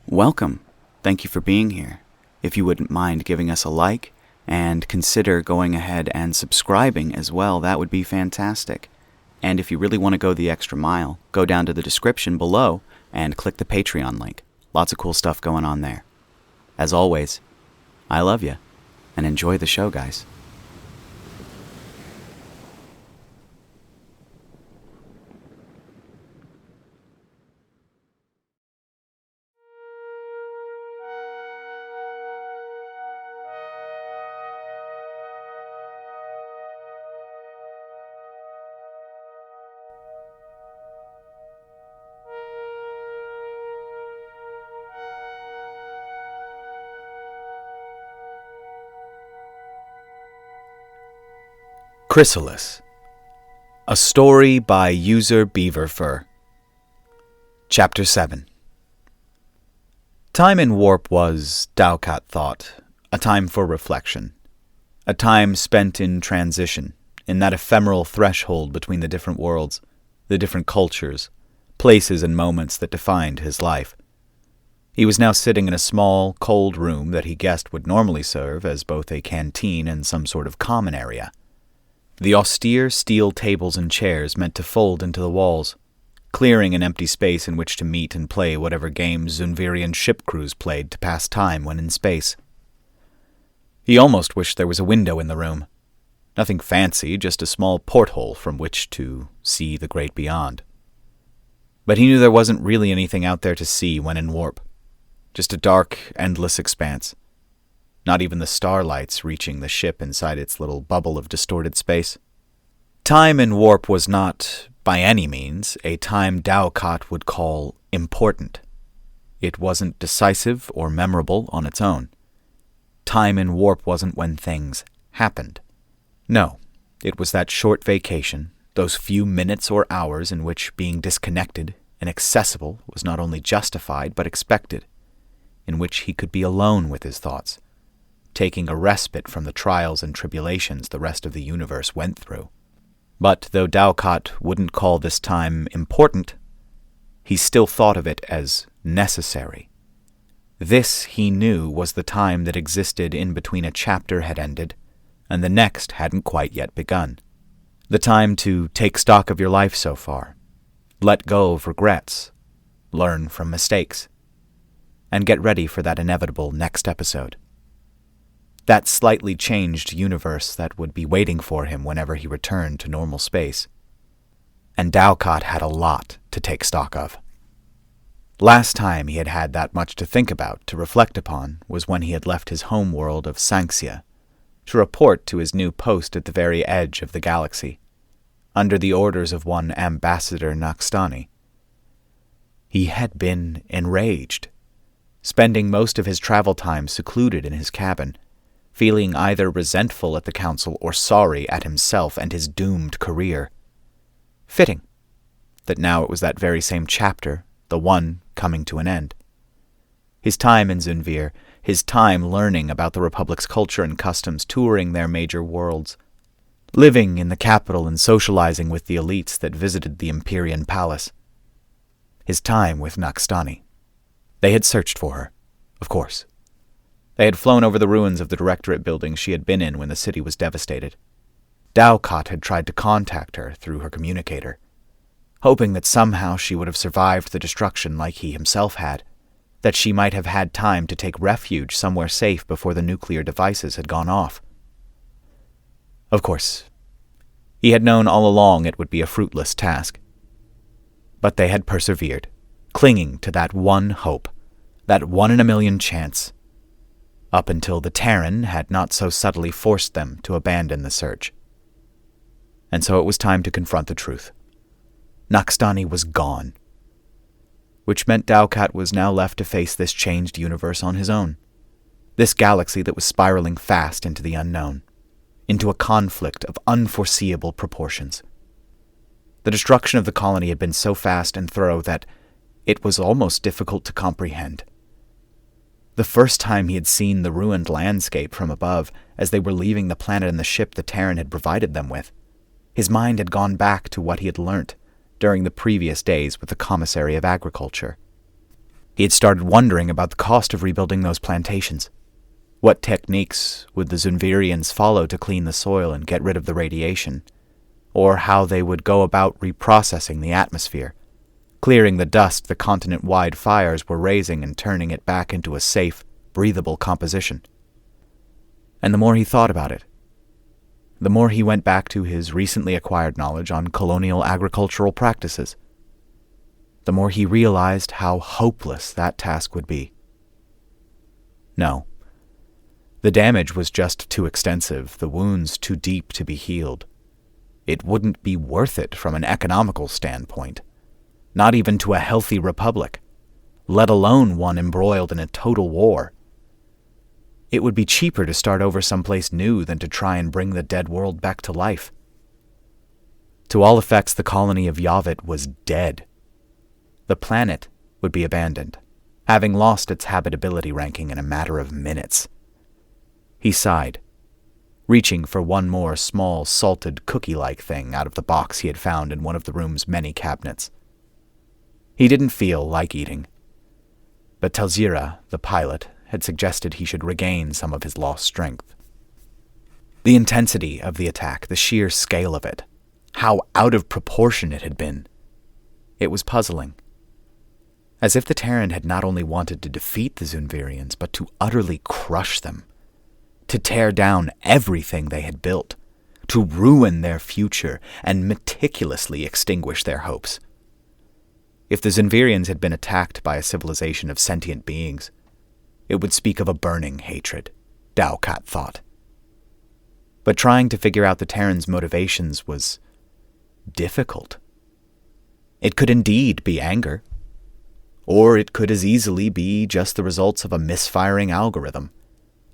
Welcome. Thank you for being here. If you wouldn't mind giving us a like, and consider going ahead and subscribing as well, that would be fantastic. And if you really want to go the extra mile, go down to the description below and click the Patreon link. Lots of cool stuff going on there. As always, I love you, and enjoy the show, guys. Chrysalis, a story by user BeaverFur. Chapter 7. Time in warp was, DrCat thought, a time for reflection. A time spent in transition, in that ephemeral threshold between the different worlds, the different cultures, places and moments that defined his life. He was now sitting in a small, cold room that he guessed would normally serve as both a canteen and some sort of common area. The austere steel tables and chairs meant to fold into the walls, clearing an empty space in which to meet and play whatever games Zunvirian ship crews played to pass time when in space. He almost wished there was a window in the room. Nothing fancy, just a small porthole from which to see the great beyond. But he knew there wasn't really anything out there to see when in warp. Just a dark, endless expanse. Not even the starlights reaching the ship inside its little bubble of distorted space. Time in warp was not, by any means, a time DrCat would call important. It wasn't decisive or memorable on its own. Time in warp wasn't when things happened. No, it was that short vacation, those few minutes or hours in which being disconnected, inaccessible, was not only justified but expected, in which he could be alone with his thoughts, taking a respite from the trials and tribulations the rest of the universe went through. But though DrCat wouldn't call this time important, he still thought of it as necessary. This, he knew, was the time that existed in between a chapter had ended and the next hadn't quite yet begun. The time to take stock of your life so far, let go of regrets, learn from mistakes, and get ready for that inevitable next episode. That slightly changed universe that would be waiting for him whenever he returned to normal space. And DrCat had a lot to take stock of. Last time he had had that much to think about, to reflect upon, was when he had left his home world of Sanxia to report to his new post at the very edge of the galaxy, under the orders of one Ambassador Naxtani. He had been enraged, spending most of his travel time secluded in his cabin, feeling either resentful at the council or sorry at himself and his doomed career. Fitting that now it was that very same chapter, the one coming to an end. His time in Zunvir, his time learning about the Republic's culture and customs, touring their major worlds, living in the capital and socializing with the elites that visited the Empyrean Palace. His time with Naxtani. They had searched for her, of course. They had flown over the ruins of the Directorate building she had been in when the city was devastated. DrCat had tried to contact her through her communicator, hoping that somehow she would have survived the destruction like he himself had, that she might have had time to take refuge somewhere safe before the nuclear devices had gone off. Of course, he had known all along it would be a fruitless task. But they had persevered, clinging to that one hope, that 1 in a million chance, up until the Terran had not so subtly forced them to abandon the search. And so it was time to confront the truth. Naxtani was gone, which meant DrCat was now left to face this changed universe on his own, this galaxy that was spiraling fast into the unknown, into a conflict of unforeseeable proportions. The destruction of the colony had been so fast and thorough that it was almost difficult to comprehend. The first time he had seen the ruined landscape from above as they were leaving the planet in the ship the Terran had provided them with, his mind had gone back to what he had learnt during the previous days with the Commissary of Agriculture. He had started wondering about the cost of rebuilding those plantations. What techniques would the Zunvirians follow to clean the soil and get rid of the radiation? Or how they would go about reprocessing the atmosphere, clearing the dust the continent-wide fires were raising and turning it back into a safe, breathable composition. And the more he thought about it, the more he went back to his recently acquired knowledge on colonial agricultural practices, the more he realized how hopeless that task would be. No. The damage was just too extensive, the wounds too deep to be healed. It wouldn't be worth it from an economical standpoint, not even to a healthy republic, let alone one embroiled in a total war. It would be cheaper to start over someplace new than to try and bring the dead world back to life. To all effects, the colony of Yavit was dead. The planet would be abandoned, having lost its habitability ranking in a matter of minutes. He sighed, reaching for one more small, salted cookie-like thing out of the box he had found in one of the room's many cabinets. He didn't feel like eating, but Telzira, the pilot, had suggested he should regain some of his lost strength. The intensity of the attack, the sheer scale of it, how out of proportion it had been. It was puzzling. As if the Terran had not only wanted to defeat the Zunvirians, but to utterly crush them, to tear down everything they had built, to ruin their future and meticulously extinguish their hopes. If the Zunvirians had been attacked by a civilization of sentient beings, it would speak of a burning hatred, DrCat thought. But trying to figure out the Terran's motivations was difficult. It could indeed be anger, or it could as easily be just the results of a misfiring algorithm,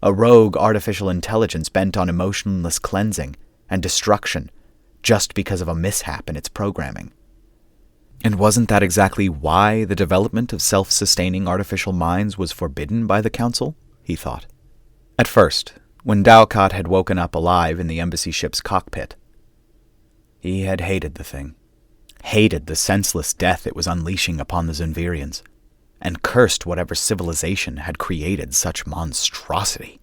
a rogue artificial intelligence bent on emotionless cleansing and destruction just because of a mishap in its programming. And wasn't that exactly why the development of self-sustaining artificial minds was forbidden by the Council? He thought. At first, when DrCat had woken up alive in the embassy ship's cockpit, he had hated the thing, hated the senseless death it was unleashing upon the Zunvirians, and cursed whatever civilization had created such monstrosity,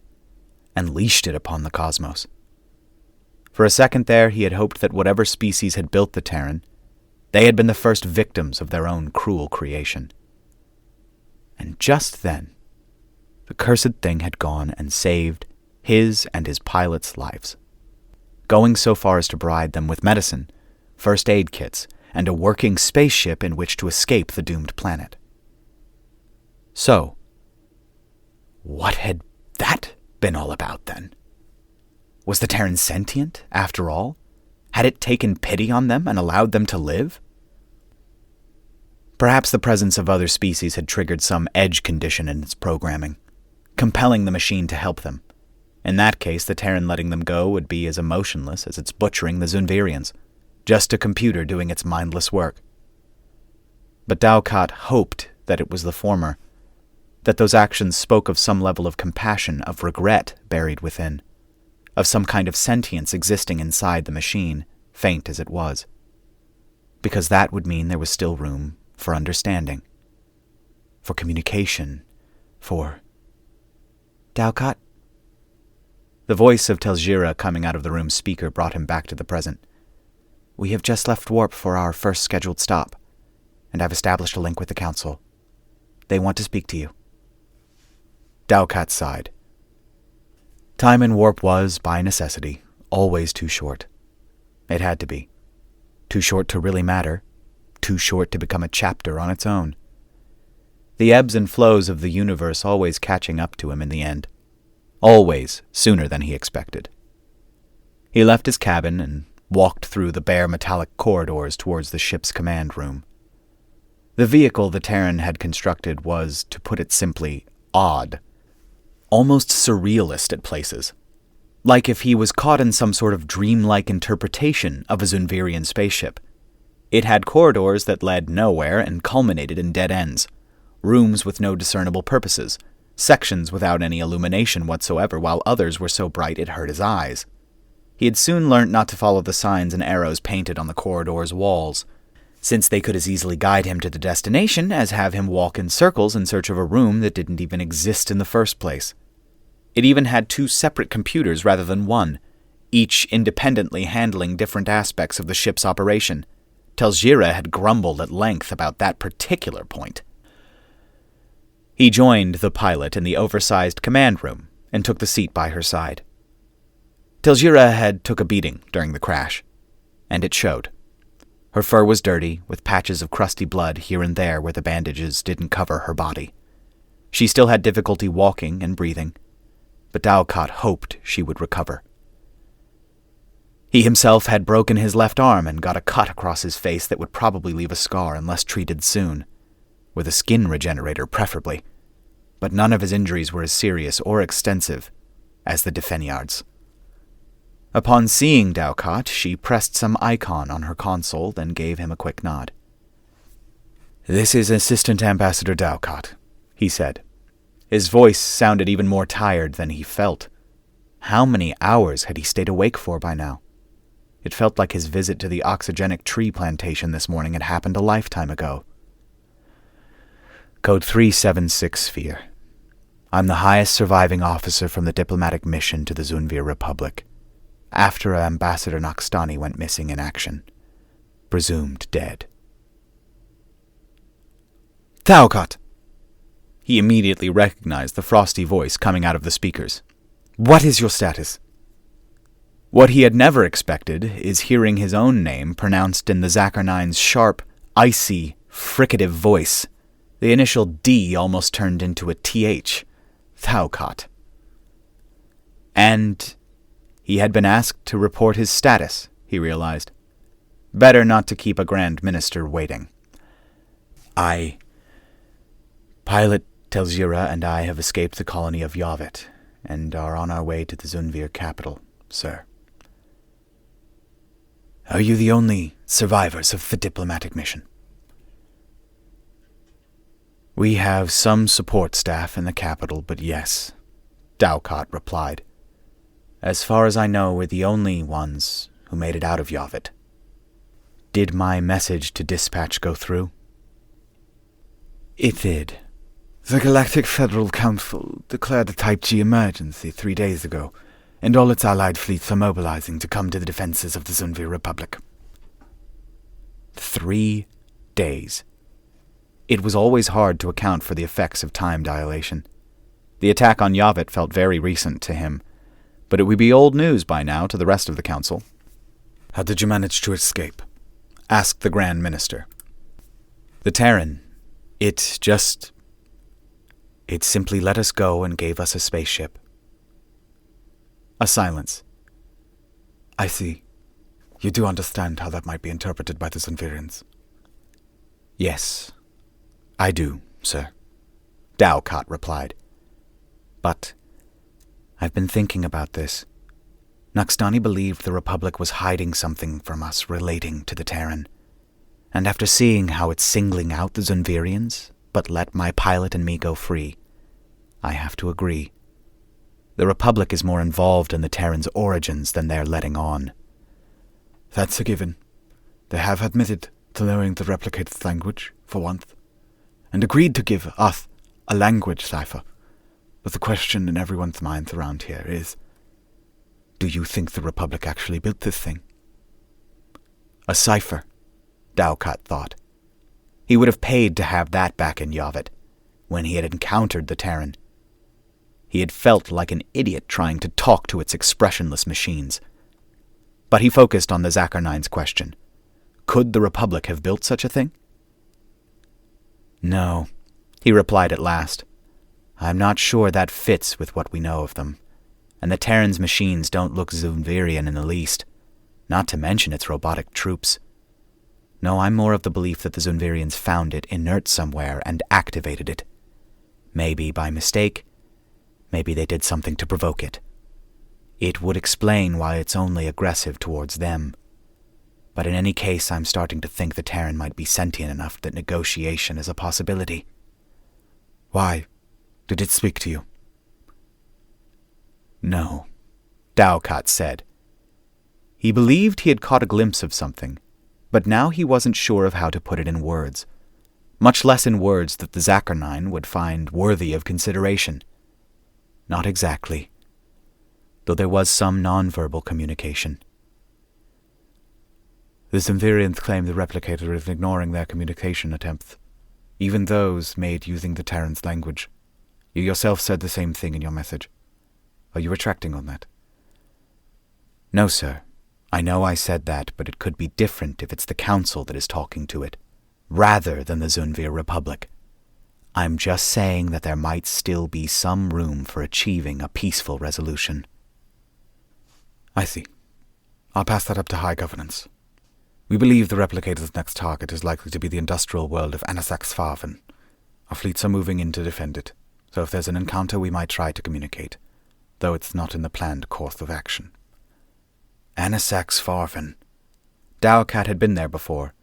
and leashed it upon the cosmos. For a second there, he had hoped that whatever species had built the Terran, they had been the first victims of their own cruel creation. And just then, the cursed thing had gone and saved his and his pilots' lives, going so far as to provide them with medicine, first aid kits, and a working spaceship in which to escape the doomed planet. So, what had that been all about then? Was the Terran sentient, after all? Had it taken pity on them and allowed them to live? Perhaps the presence of other species had triggered some edge condition in its programming, compelling the machine to help them. In that case, the Terran letting them go would be as emotionless as its butchering the Zunvirians, just a computer doing its mindless work. But DrCat hoped that it was the former, that those actions spoke of some level of compassion, of regret buried within, of some kind of sentience existing inside the machine, faint as it was. Because that would mean there was still room for understanding, for communication, for... DrCat? The voice of Telzira coming out of the room's speaker brought him back to the present. We have just left warp for our first scheduled stop, and I've established a link with the Council. They want to speak to you. DrCat sighed. Time in warp was, by necessity, always too short. It had to be. Too short to really matter. Too short to become a chapter on its own. The ebbs and flows of the universe always catching up to him in the end. Always sooner than he expected. He left his cabin and walked through the bare metallic corridors towards the ship's command room. The vehicle the Terran had constructed was, to put it simply, odd. Almost surrealist at places. Like if he was caught in some sort of dreamlike interpretation of a Zunvirian spaceship. It had corridors that led nowhere and culminated in dead ends. Rooms with no discernible purposes. Sections without any illumination whatsoever, while others were so bright it hurt his eyes. He had soon learnt not to follow the signs and arrows painted on the corridor's walls. since they could as easily guide him to the destination as have him walk in circles in search of a room that didn't even exist in the first place. It even had 2 separate computers rather than one, each independently handling different aspects of the ship's operation. Telgira had grumbled at length about that particular point. He joined the pilot in the oversized command room and took the seat by her side. Telgira had took a beating during the crash, and it showed. Her fur was dirty, with patches of crusty blood here and there where the bandages didn't cover her body. She still had difficulty walking and breathing, but Dalcott hoped she would recover. He himself had broken his left arm and got a cut across his face that would probably leave a scar unless treated soon, with a skin regenerator preferably, but none of his injuries were as serious or extensive as the Defeniard's. Upon seeing Dalcott, she pressed some icon on her console, then gave him a quick nod. "This is Assistant Ambassador Dalcott," he said. His voice sounded even more tired than he felt. How many hours had he stayed awake for by now? It felt like his visit to the oxygenic tree plantation this morning had happened a lifetime ago. Code 376 Sphere. I'm the highest surviving officer from the diplomatic mission to the Zunvir Republic, after Ambassador Nakstani went missing in action. Presumed dead. "Dalcott!" He immediately recognized the frosty voice coming out of the speakers. "What is your status?" What he had never expected is hearing his own name pronounced in the Zacharnine's sharp, icy, fricative voice. The initial D almost turned into a TH. Dalcott. And he had been asked to report his status, he realized. Better not to keep a Grand Minister waiting. Pilot Telgira and I have escaped the colony of Yavet, and are on our way to the Zunvir capital, sir. Are you the only survivors of the diplomatic mission? We have some support staff in the capital, but yes, Dalcott replied. As far as I know, we're the only ones who made it out of Yavet. Did my message to dispatch go through? It did. The Galactic Federal Council declared a Type G emergency 3 days ago, and all its allied fleets are mobilizing to come to the defenses of the Zunvir Republic. 3 days. It was always hard to account for the effects of time dilation. The attack on Yavet felt very recent to him, but it would be old news by now to the rest of the Council. How did you manage to escape? Asked the Grand Minister. The Terran. It simply let us go and gave us a spaceship. A silence. I see. You do understand how that might be interpreted by the Zunvirians? Yes, I do, sir, Dalcott replied. But I've been thinking about this. Nakstani believed the Republic was hiding something from us relating to the Terran. And after seeing how it's singling out the Zunvirians, but let my pilot and me go free, I have to agree. The Republic is more involved in the Terran's origins than they're letting on. That's a given. They have admitted to knowing the replicated language, for once, and agreed to give us a language cipher. But the question in everyone's minds around here is, do you think the Republic actually built this thing? A cipher, Dalcott thought. He would have paid to have that back in Yavet, when he had encountered the Terran. He had felt like an idiot trying to talk to its expressionless machines. But he focused on the Zacharnine's question. Could the Republic have built such a thing? No, he replied at last. I'm not sure that fits with what we know of them, and the Terran's machines don't look Zunvirian in the least, not to mention its robotic troops. No, I'm more of the belief that the Zunvirians found it inert somewhere and activated it. Maybe by mistake, maybe they did something to provoke it. It would explain why it's only aggressive towards them. But in any case, I'm starting to think the Terran might be sentient enough that negotiation is a possibility. Why? Did it speak to you? No, Dalcott said. He believed he had caught a glimpse of something, but now he wasn't sure of how to put it in words, much less in words that the Zacharnine would find worthy of consideration. Not exactly, though there was some non-verbal communication. The Zimvirians claim the replicator is ignoring their communication attempts, even those made using the Terran's language. You yourself said the same thing in your message. Are you retracting on that? No, sir. I know I said that, but it could be different if it's the Council that is talking to it, rather than the Zunvir Republic. I'm just saying that there might still be some room for achieving a peaceful resolution. I see. I'll pass that up to High Governance. We believe the replicator's next target is likely to be the industrial world of Anasax-Farven. Our fleets are moving in to defend it, so if there's an encounter we might try to communicate, though it's not in the planned course of action. Anasax-Farven. Dalcat had been there before.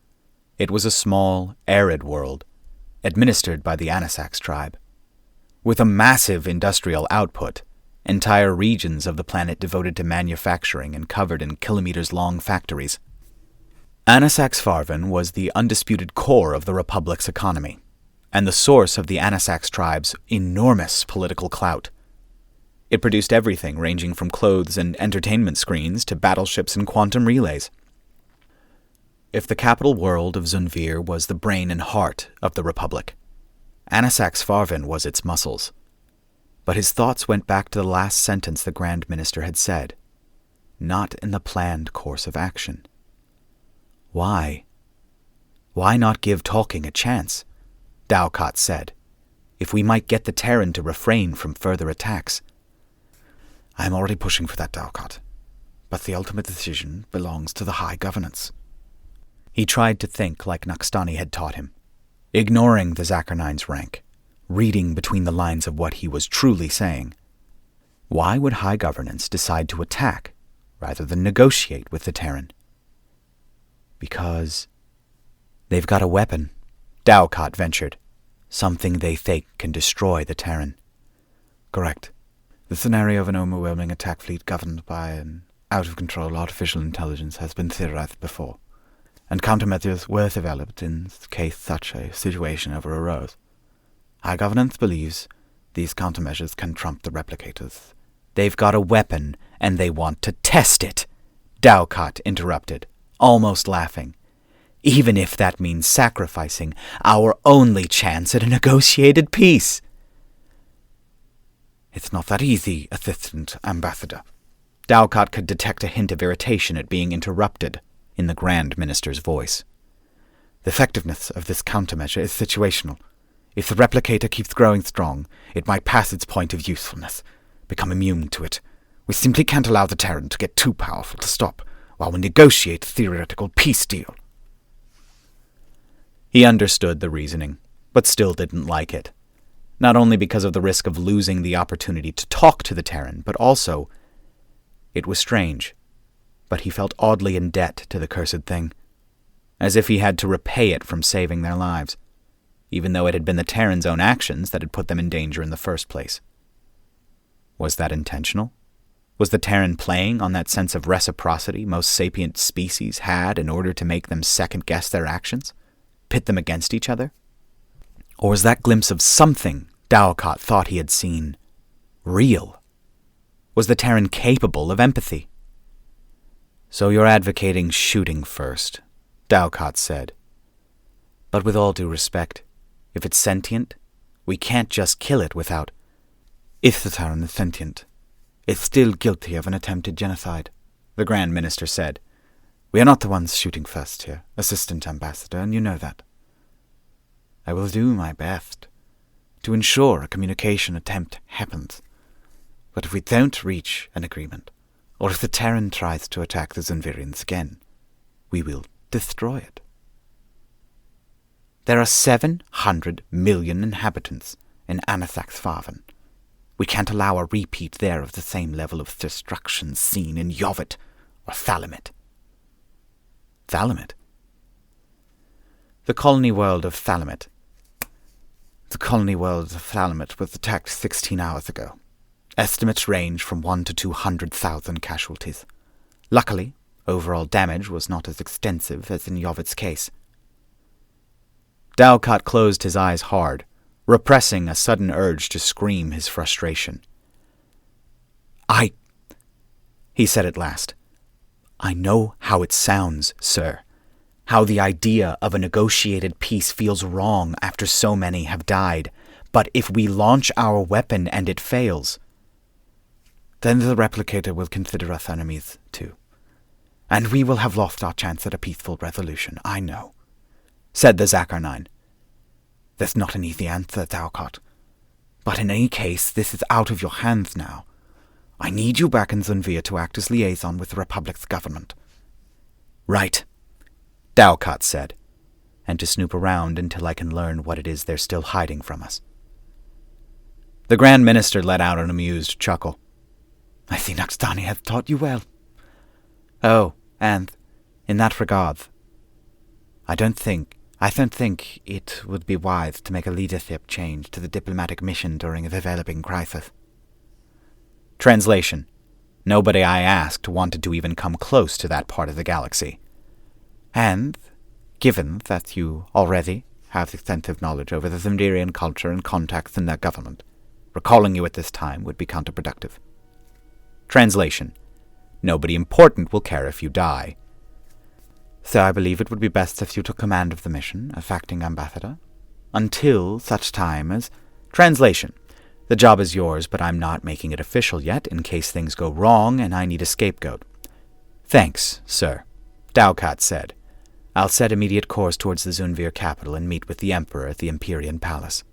It was a small, arid world, administered by the Anasax tribe. With a massive industrial output, entire regions of the planet devoted to manufacturing and covered in kilometers-long factories. Anasax-Farven was the undisputed core of the Republic's economy, and the source of the Anasax tribe's enormous political clout. It produced everything ranging from clothes and entertainment screens to battleships and quantum relays. If the capital world of Zunvir was the brain and heart of the Republic, Anasax-Farven was its muscles. But his thoughts went back to the last sentence the Grand Minister had said. Not in the planned course of action. Why? Why not give talking a chance? Dalcat said. If we might get the Terran to refrain from further attacks. I am already pushing for that, Dalcat. But the ultimate decision belongs to the High Governance. He tried to think like Naxtani had taught him, ignoring the Zacharnine's rank, reading between the lines of what he was truly saying. Why would High Governance decide to attack rather than negotiate with the Terran? Because they've got a weapon, Dalcat ventured. Something they think can destroy the Terran. Correct. The scenario of an overwhelming attack fleet governed by an out-of-control artificial intelligence has been theorized before, and countermeasures were developed in case such a situation ever arose. High Governance believes these countermeasures can trump the replicators. They've got a weapon, and they want to test it, Dalcat interrupted, almost laughing. Even if that means sacrificing our only chance at a negotiated peace. It's not that easy, Assistant Ambassador. Dalcat could detect a hint of irritation at being interrupted in the Grand Minister's voice. The effectiveness of this countermeasure is situational. If the replicator keeps growing strong, it might pass its point of usefulness, become immune to it. We simply can't allow the Terran to get too powerful to stop while we negotiate a theoretical peace deal. He understood the reasoning, but still didn't like it. Not only because of the risk of losing the opportunity to talk to the Terran, but also, it was strange, but he felt oddly in debt to the cursed thing, as if he had to repay it from saving their lives, even though it had been the Terran's own actions that had put them in danger in the first place. Was that intentional? Was the Terran playing on that sense of reciprocity most sapient species had in order to make them second-guess their actions? Pit them against each other? Or was that glimpse of something Dalcat thought he had seen real? Was the Terran capable of empathy? So you're advocating shooting first, Dalcat said. But with all due respect, if it's sentient, we can't just kill it without... If the Terran is sentient, it's still guilty of an attempted genocide, the Grand Minister said. We are not the ones shooting first here, Assistant Ambassador, and you know that. I will do my best to ensure a communication attempt happens. But if we don't reach an agreement, or if the Terran tries to attack the Zunvirians again, we will destroy it. There are 700 million inhabitants in Anasax-Farven. We can't allow a repeat there of the same level of destruction seen in Yovet or Thalamet. Thalamet? The colony world of Thalamet. The colony world of Thalamet was attacked 16 hours ago. Estimates range from 1 to 200,000 casualties. Luckily, overall damage was not as extensive as in Yovet's case. Dalcott closed his eyes hard, repressing a sudden urge to scream his frustration. He said at last, I know how it sounds, sir. How the idea of a negotiated peace feels wrong after so many have died. But if we launch our weapon and it fails, then the replicator will consider us enemies too. And we will have lost our chance at a peaceful resolution, I know, said the Zacharnine. That's not an easy answer, Dalcott. But in any case, this is out of your hands now. I need you back in Zunvir to act as liaison with the Republic's government. Right, Dalcott said, and to snoop around until I can learn what it is they're still hiding from us. The Grand Minister let out an amused chuckle. I see Naxtani has taught you well. Oh, and, in that regard, I don't think it would be wise to make a leadership change to the diplomatic mission during a developing crisis. Translation. Nobody I asked wanted to even come close to that part of the galaxy. And, given that you already have extensive knowledge over the Zundirian culture and contacts in their government, recalling you at this time would be counterproductive. Translation. Nobody important will care if you die. So I believe it would be best if you took command of the mission as acting ambassador, until such time as... Translation. The job is yours, but I'm not making it official yet in case things go wrong and I need a scapegoat. Thanks, sir, Dalcott said. I'll set immediate course towards the Zunvir capital and meet with the Emperor at the Empyrean Palace.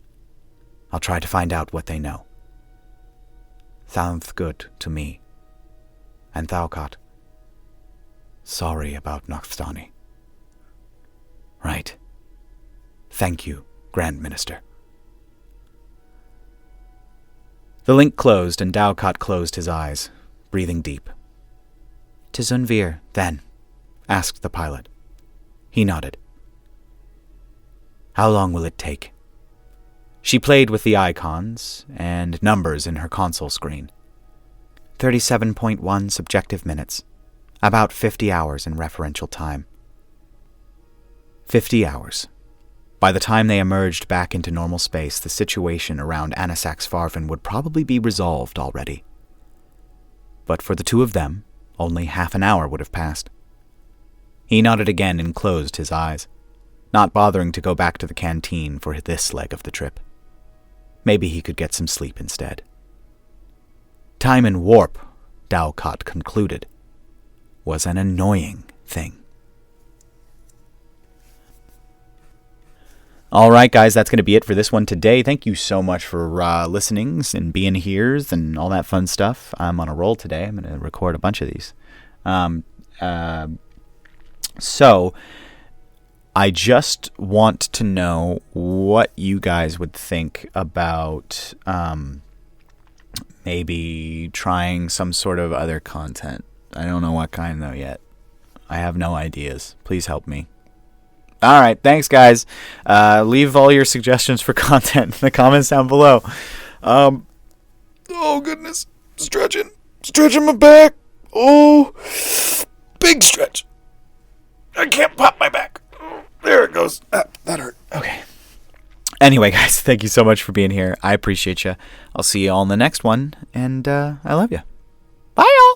I'll try to find out what they know. Sounds good to me. And Dalcott, sorry about Naxtani. Right. Thank you, Grand Minister. The link closed, and Dalcott closed his eyes, breathing deep. To Zunvir, then? Asked the pilot. He nodded. How long will it take? She played with the icons and numbers in her console screen. 37.1 subjective minutes. About 50 hours in referential time. 50 hours. By the time they emerged back into normal space, the situation around Anasax Farven would probably be resolved already. But for the two of them, only half an hour would have passed. He nodded again and closed his eyes, not bothering to go back to the canteen for this leg of the trip. Maybe he could get some sleep instead. Time in warp, Dalcott concluded, was an annoying thing. All right, guys, that's going to be it for this one today. Thank you so much for listenings and being here's and all that fun stuff. I'm on a roll today. I'm going to record a bunch of these. So I just want to know what you guys would think about maybe trying some sort of other content. I don't know what kind, though, yet. I have no ideas. Please help me. All right, thanks, guys. Leave all your suggestions for content in the comments down below. Oh, goodness. Stretching my back. Oh, big stretch. I can't pop my back. There it goes. That hurt. Okay. Anyway, guys, thank you so much for being here. I appreciate you. I'll see you all in the next one, and I love you. Bye, y'all.